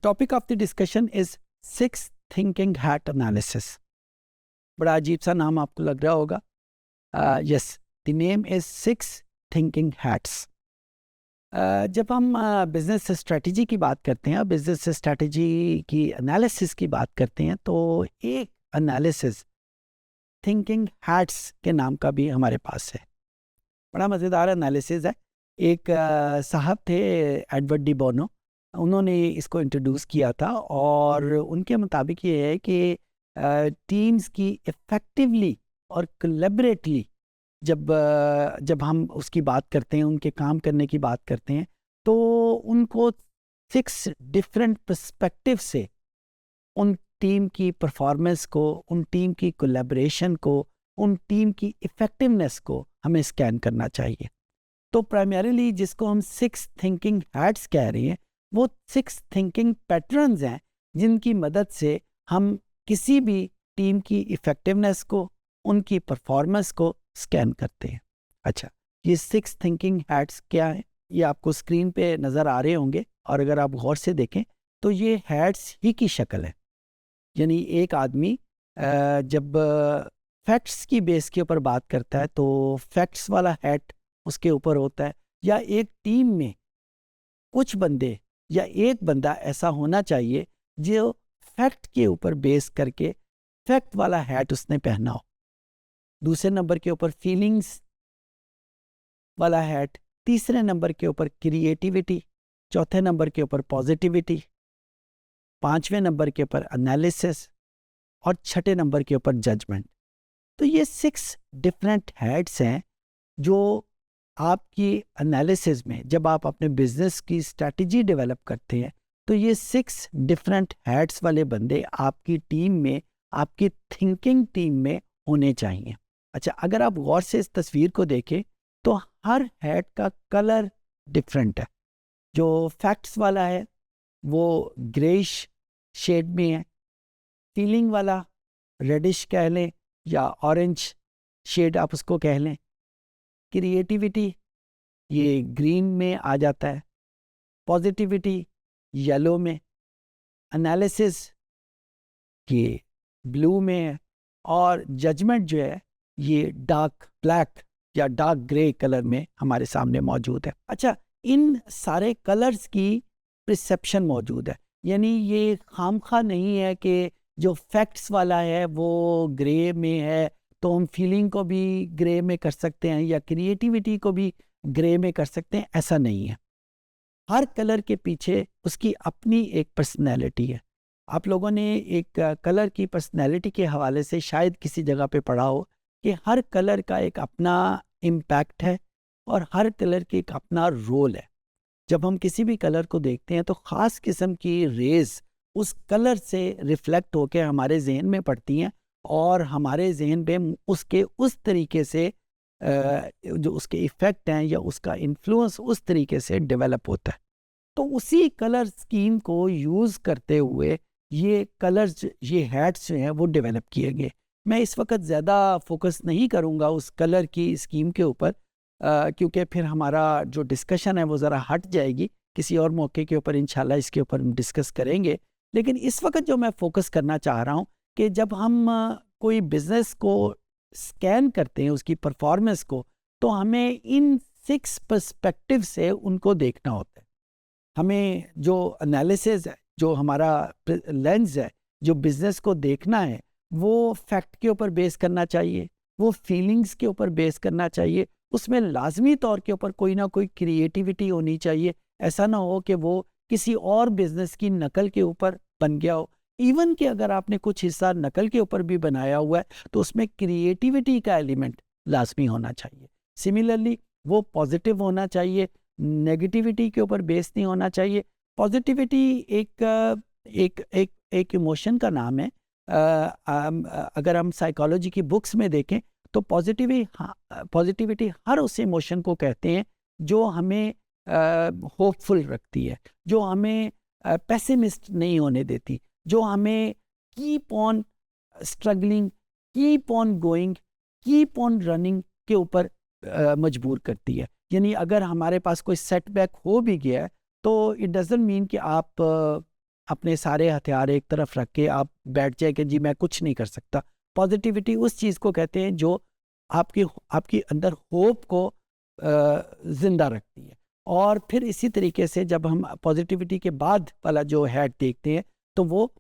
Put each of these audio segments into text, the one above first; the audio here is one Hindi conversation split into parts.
topic of the discussion is six thinking hat analysis. बड़ा अजीब सा नाम आपको लग रहा होगा. Yes, the name is six thinking hats. जब हम बिजनेस स्ट्रेटजी की बात करते हैं, बिजनेस स्ट्रेटजी की एनालिसिस की बात करते हैं, तो एक एनालिसिस थिंकिंग हैट्स के नाम का भी हमारे पास है. बड़ा मज़ेदार एनालिसिस है. एक साहब थे एडवर्ड डी बोनो, उन्होंने इसको इंट्रोड्यूस किया था और उनके मुताबिक ये है कि टीम्स की इफ़ेक्टिवली और कोलैबोरेटली जब हम उसकी बात करते हैं, उनके काम करने की बात करते हैं, तो उनको 6 डिफरेंट पर्सपेक्टिव से उन टीम की परफॉर्मेंस को, उन टीम की कोलैबोरेशन को, उन टीम की इफ़ेक्टिवनेस को हमें स्कैन करना चाहिए. तो प्राइमरीली जिसको हम 6 थिंकिंग हैट्स कह रहे हैं, वो 6 थिंकिंग पैटर्न्स हैं जिनकी मदद से हम किसी भी टीम की इफ़ेक्टिवनेस को, उनकी परफॉर्मेंस को स्कैन करते हैं. अच्छा, ये 6 थिंकिंग हैट्स क्या हैं? ये आपको स्क्रीन पे नज़र आ रहे होंगे और अगर आप गौर से देखें तो ये हैट्स ही की शक्ल है. यानी एक आदमी जब फैक्ट्स की बेस के ऊपर बात करता है तो फैक्ट्स वाला हैट उसके ऊपर होता है, या एक टीम में कुछ बंदे या एक बंदा ऐसा होना चाहिए जो फैक्ट के ऊपर बेस करके फैक्ट वाला हैट उसने पहना हो. दूसरे नंबर के ऊपर फीलिंग्स वाला हैट, तीसरे नंबर के ऊपर क्रिएटिविटी, चौथे नंबर के ऊपर पॉजिटिविटी, पांचवें नंबर के ऊपर एनालिसिस और छठे नंबर के ऊपर जजमेंट. तो ये 6 डिफरेंट हैट्स हैं जो आपकी एनालिसिस में, जब आप अपने बिजनेस की स्ट्रैटेजी डेवलप करते हैं, तो ये 6 डिफरेंट हैट्स वाले बंदे आपकी टीम में, आपकी थिंकिंग टीम में होने चाहिए. अच्छा, अगर आप गौर से इस तस्वीर को देखें तो हर हैट का कलर डिफरेंट है. जो फैक्ट्स वाला है वो ग्रेइश शेड में है, फीलिंग वाला रेडिश कह लें या ऑरेंज शेड आप उसको कह लें, क्रिएटिविटी ये ग्रीन में आ जाता है, पॉजिटिविटी येलो में, एनालिसिस ये ब्लू में है, और जजमेंट जो है ये डार्क ब्लैक या डार्क ग्रे कलर में हमारे सामने मौजूद है. अच्छा, इन सारे कलर्स की परसेप्शन मौजूद है. यानी ये खामखा नहीं है कि जो फैक्ट्स वाला है वो ग्रे में है तो हम फीलिंग को भी ग्रे में कर सकते हैं या क्रिएटिविटी को भी ग्रे में कर सकते हैं. ऐसा नहीं है. हर कलर के पीछे उसकी अपनी एक पर्सनैलिटी है. आप लोगों ने एक कलर की पर्सनैलिटी के हवाले से शायद किसी जगह पे पढ़ा हो कि हर कलर का एक अपना इम्पैक्ट है और हर कलर की एक अपना रोल है. जब हम किसी भी कलर को देखते हैं तो ख़ास किस्म की रेज उस कलर से रिफ्लेक्ट होकर हमारे जहन में पड़ती हैं और हमारे जहन पे उसके उस तरीके से जो उसके इफ़ेक्ट हैं या उसका इन्फ्लुएंस उस तरीके से डेवलप होता है. तो उसी कलर स्कीम को यूज़ करते हुए ये कलर्स, ये हैट्स जो हैं वो डेवलप किए गए. मैं इस वक्त ज़्यादा फोकस नहीं करूँगा उस कलर की स्कीम के ऊपर क्योंकि फिर हमारा जो डिस्कशन है वो ज़रा हट जाएगी. किसी और मौके के ऊपर इंशाल्लाह इसके ऊपर हम डिस्कस करेंगे. लेकिन इस वक्त जो मैं फ़ोकस करना चाह रहा हूँ कि जब हम कोई बिज़नेस को स्कैन करते हैं, उसकी परफॉर्मेंस को, तो हमें इन 6 पर्सपेक्टिव से उनको देखना होता है. हमें जो एनालिसिस है, जो हमारा लेंस है, जो बिज़नेस को देखना है, वो फैक्ट के ऊपर बेस करना चाहिए, वो फीलिंग्स के ऊपर बेस करना चाहिए, उसमें लाजमी तौर के ऊपर कोई ना कोई क्रिएटिविटी होनी चाहिए. ऐसा ना हो कि वो किसी और बिज़नेस की नकल के ऊपर बन गया हो. इवन कि अगर आपने कुछ हिस्सा नकल के ऊपर भी बनाया हुआ है तो उसमें क्रिएटिविटी का एलिमेंट लाजमी होना चाहिए. सिमिलरली वो पॉजिटिव होना चाहिए, नेगेटिविटी के ऊपर बेस नहीं होना चाहिए. पॉजिटिविटी एक इमोशन का नाम है. अगर हम साइकोलॉजी की बुक्स में देखें तो पॉजिटिविटी हर उस इमोशन को कहते हैं जो हमें होपफुल रखती है, जो हमें पेसिमिस्ट नहीं होने देती, जो हमें keep on struggling, keep on going, keep on running के ऊपर मजबूर करती है. यानी अगर हमारे पास कोई सेटबैक हो भी गया है तो इट डजंट मीन कि अपने सारे हथियार एक तरफ रख के आप बैठ जाए कि जी मैं कुछ नहीं कर सकता। पॉजिटिविटी उस चीज़ को कहते हैं जो आपकी आपकी अंदर होप को जिंदा रखती है। और फिर इसी तरीके से जब हम पॉजिटिविटी के बाद वाला जो हैट देखते हैं तो वो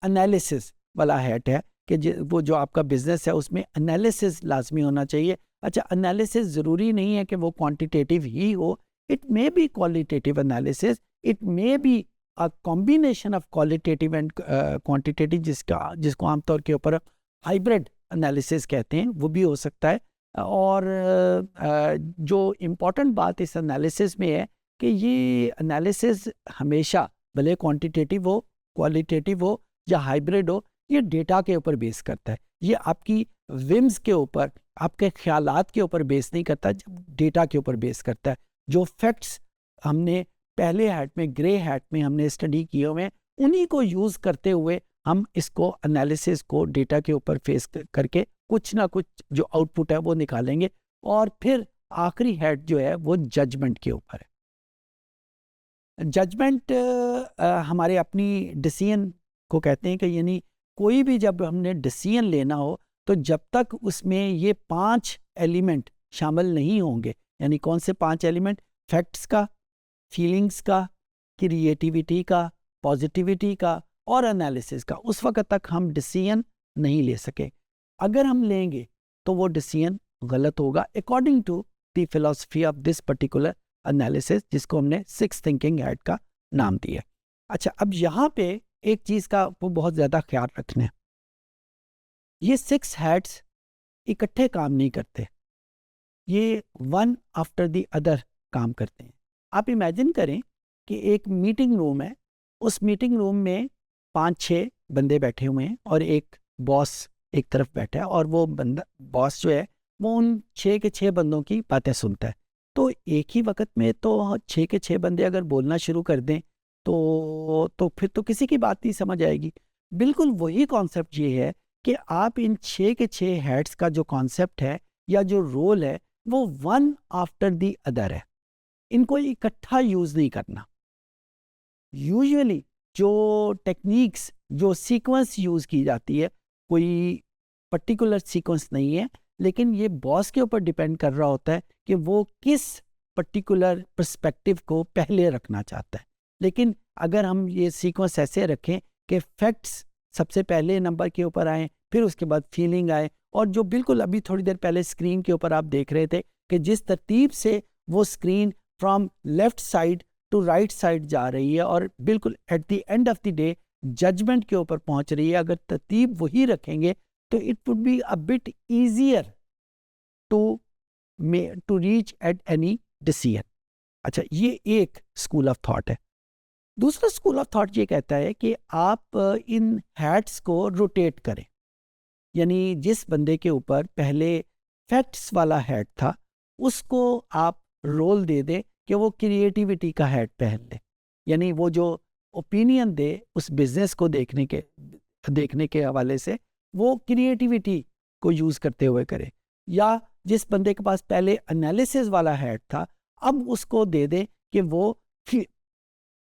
एनालिसिस वाला हैट है कि वो जो आपका बिजनेस है उसमें एनालिसिस लाजमी होना चाहिए। अच्छा, एनालिसिस ज़रूरी नहीं है कि वो क्वांटिटेटिव ही हो, it may be qualitative analysis, it may be a combination of qualitative and quantitative, जिसको आमतौर के ऊपर हाइब्रिड एनालिसिस कहते हैं, वो भी हो सकता है। और जो इम्पोर्टेंट बात इस एनालिसिस में है कि ये एनालिसिस हमेशा भले क्वांटिटेटिव हो, क्वालिटेटिव हो या हाइब्रिड हो, ये डेटा के ऊपर बेस करता है। ये आपकी विम्स के ऊपर, आपके ख्यालात के ऊपर बेस नहीं करता, डेटा के ऊपर बेस करता है। जो फैक्ट्स हमने पहले हैट में, ग्रे हैट में हमने स्टडी किए हुए हैं, उन्हीं को यूज़ करते हुए हम इसको एनालिसिस को डेटा के ऊपर फेस करके कुछ ना कुछ जो आउटपुट है वो निकालेंगे। और फिर आखिरी हैट जो है वो जजमेंट के ऊपर है। जजमेंट हमारे अपनी डिसीजन को कहते हैं कि यानी कोई भी जब हमने डिसीजन लेना हो तो जब तक उसमें ये 5 एलिमेंट शामिल नहीं होंगे, यानी कौन से 5 एलिमेंट? फैक्ट्स का, फीलिंग्स का, क्रिएटिविटी का, पॉजिटिविटी का और एनालिसिस का, उस वक्त तक हम डिसीजन नहीं ले सके। अगर हम लेंगे तो वो डिसीजन गलत होगा according to the philosophy of this particular analysis, जिसको हमने 6 थिंकिंग हैट का नाम दिया। अच्छा, अब यहाँ पे एक चीज़ का वो बहुत ज़्यादा ख्याल रखना है, ये 6 हैट्स इकट्ठे काम नहीं करते, ये वन आफ्टर द अदर काम करते हैं। आप इमेजिन करें कि एक मीटिंग रूम है, उस मीटिंग रूम में 5-6 बंदे बैठे हुए हैं और एक बॉस एक तरफ बैठा है, और वो बंदा बॉस जो है वो उन 6 के 6 बंदों की बातें सुनता है। तो एक ही वक्त में तो 6 के 6 बंदे अगर बोलना शुरू कर दें तो फिर तो किसी की बात नहीं समझ आएगी। बिल्कुल वही कॉन्सेप्ट ये है कि आप इन 6 के 6 हेड्स का जो कॉन्सेप्ट है या जो रोल है वो वन आफ्टर द अदर है, इनको इकट्ठा यूज नहीं करना। यूजुअली जो टेक्निक्स, जो सीक्वेंस यूज की जाती है, कोई पर्टिकुलर सीक्वेंस नहीं है, लेकिन ये बॉस के ऊपर डिपेंड कर रहा होता है कि वो किस पर्टिकुलर पर्सपेक्टिव को पहले रखना चाहता है। लेकिन अगर हम ये सीक्वेंस ऐसे रखें कि फैक्ट्स सबसे पहले नंबर के ऊपर आए, फिर उसके बाद फीलिंग आए, और जो बिल्कुल अभी थोड़ी देर पहले स्क्रीन के ऊपर आप देख रहे थे कि जिस तरतीब से वो screen from left side to right side जा रही है और बिल्कुल at the end of the day judgement के ऊपर पहुंच रही है, अगर तरतीब वही रखेंगे तो it would be a bit easier to reach at any decision. अच्छा, ये एक स्कूल ऑफ थॉट है। दूसरा स्कूल ऑफ थॉट ये कहता है कि आप इन हैट्स को रोटेट करें, यानी जिस बंदे के ऊपर पहले फैक्ट्स वाला हैट था उसको आप रोल दे दें कि वो क्रिएटिविटी का हैट पहन ले, यानी वो जो ओपिनियन दे उस बिजनेस को देखने के हवाले से वो क्रिएटिविटी को यूज करते हुए करे। या जिस बंदे के पास पहले एनालिसिस वाला हैट था अब उसको दे दे कि वो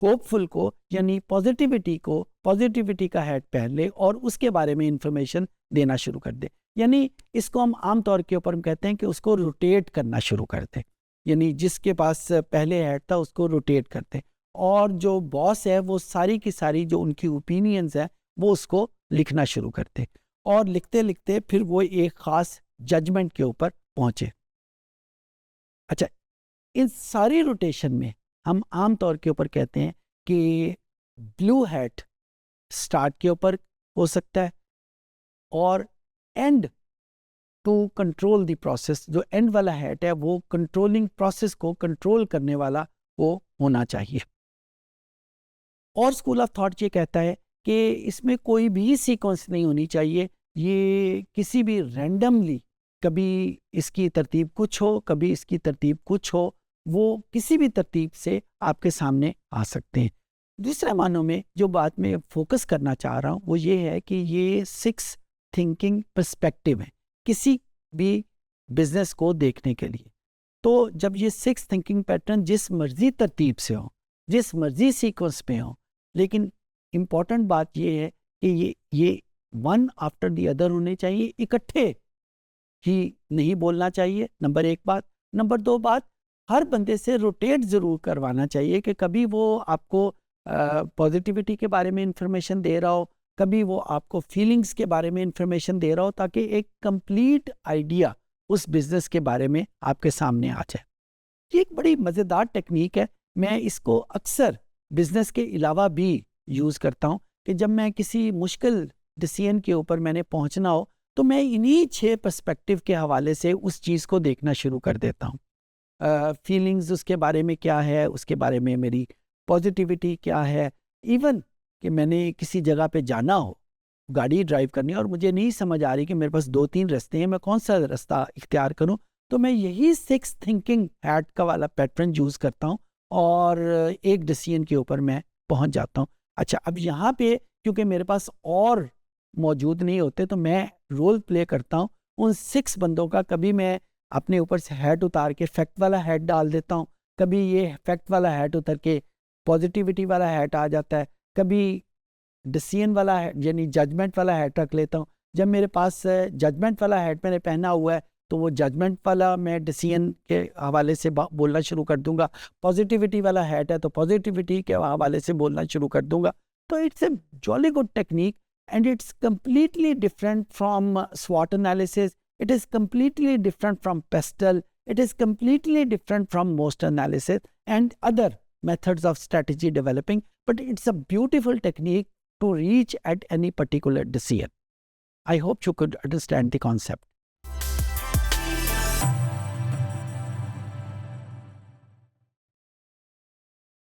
होपफुल को, यानी पॉजिटिविटी का हैट पहन ले और उसके बारे में इंफॉर्मेशन देना शुरू कर दे। यानी इसको हम आमतौर के ऊपर हम कहते हैं कि उसको रोटेट करना शुरू कर दे, यानी जिसके पास पहले हैट था उसको रोटेट करते, और जो बॉस है वो सारी की सारी जो उनकी ओपिनियंस है वो उसको लिखना शुरू करते, और लिखते लिखते फिर वो एक खास जजमेंट के ऊपर पहुंचे। अच्छा, इन सारी रोटेशन में हम आम तौर के ऊपर कहते हैं कि ब्लू हैट स्टार्ट के ऊपर हो सकता है, और and to control the process, जो एंड वाला हैट है वो कंट्रोलिंग प्रोसेस को कंट्रोल करने वाला वो होना चाहिए। और स्कूल ऑफ थॉट ये कहता है कि इसमें कोई भी सीक्वेंस नहीं होनी चाहिए, ये किसी भी रैंडमली, कभी इसकी तरतीब कुछ हो कभी इसकी तरतीब कुछ हो, वो किसी भी तरतीब से आपके सामने आ सकते हैं। दूसरे मानों में जो बात मैं फोकस करना चाह रहा हूँ वो ये है कि ये 6 थिंकिंग पर्सपेक्टिव है किसी भी बिजनेस को देखने के लिए। तो जब ये 6 थिंकिंग पैटर्न जिस मर्जी तरतीब से हो, जिस मर्जी सीक्वेंस में हो, लेकिन इम्पॉर्टेंट बात ये है कि ये वन आफ्टर द अदर होने चाहिए, इकट्ठे ही नहीं बोलना चाहिए, नंबर 1 बात। नंबर 2 बात, हर बंदे से रोटेट ज़रूर करवाना चाहिए कि कभी वो आपको पॉजिटिविटी के बारे में इंफॉर्मेशन दे रहा हो, कभी वो आपको फीलिंग्स के बारे में इंफॉर्मेशन दे रहा हो, ताकि एक कंप्लीट आइडिया उस बिज़नेस के बारे में आपके सामने आ जाए। ये एक बड़ी मज़ेदार टेक्निक है, मैं इसको अक्सर बिज़नेस के अलावा भी यूज़ करता हूँ कि जब मैं किसी मुश्किल डिसीजन के ऊपर मैंने पहुँचना हो, तो मैं इन्हीं 6 पर्सपेक्टिव के हवाले से उस चीज़ को देखना शुरू कर देता हूँ। फीलिंग्स उसके बारे में क्या है, उसके बारे में मेरी पॉजिटिविटी क्या है, इवन कि मैंने किसी जगह पे जाना हो, गाड़ी ड्राइव करनी है और मुझे नहीं समझ आ रही कि मेरे पास 2-3 रास्ते हैं, मैं कौन सा रास्ता इख्तियार करूं, तो मैं यही 6 थिंकिंग हैट का वाला पैटर्न यूज़ करता हूं और एक डिसीजन के ऊपर मैं पहुंच जाता हूं। अच्छा, अब यहाँ पे क्योंकि मेरे पास और मौजूद नहीं होते, तो मैं रोल प्ले करता हूँ उन 6 बंदों का। कभी मैं अपने ऊपर से हैट उतार के फैक्ट वाला हैट डाल देता हूँ, कभी ये फैक्ट वाला हैट उतर के पॉजिटिविटी वाला हैट आ जाता है, कभी डिसीजन वाला यानी जजमेंट वाला हैट रख लेता हूँ। जब मेरे पास जजमेंट वाला हैट मैंने पहना हुआ है, तो वो जजमेंट वाला मैं डिसीजन के हवाले से बोलना शुरू कर दूंगा। पॉजिटिविटी वाला हैट है तो पॉजिटिविटी के हवाले से बोलना शुरू कर दूंगा। तो it's a jolly good technique and it's completely different from SWOT analysis. It is completely different from PESTEL. It is completely different from most analysis and other methods of strategy developing. But it's a beautiful technique to reach at any particular decision. I hope you could understand the concept.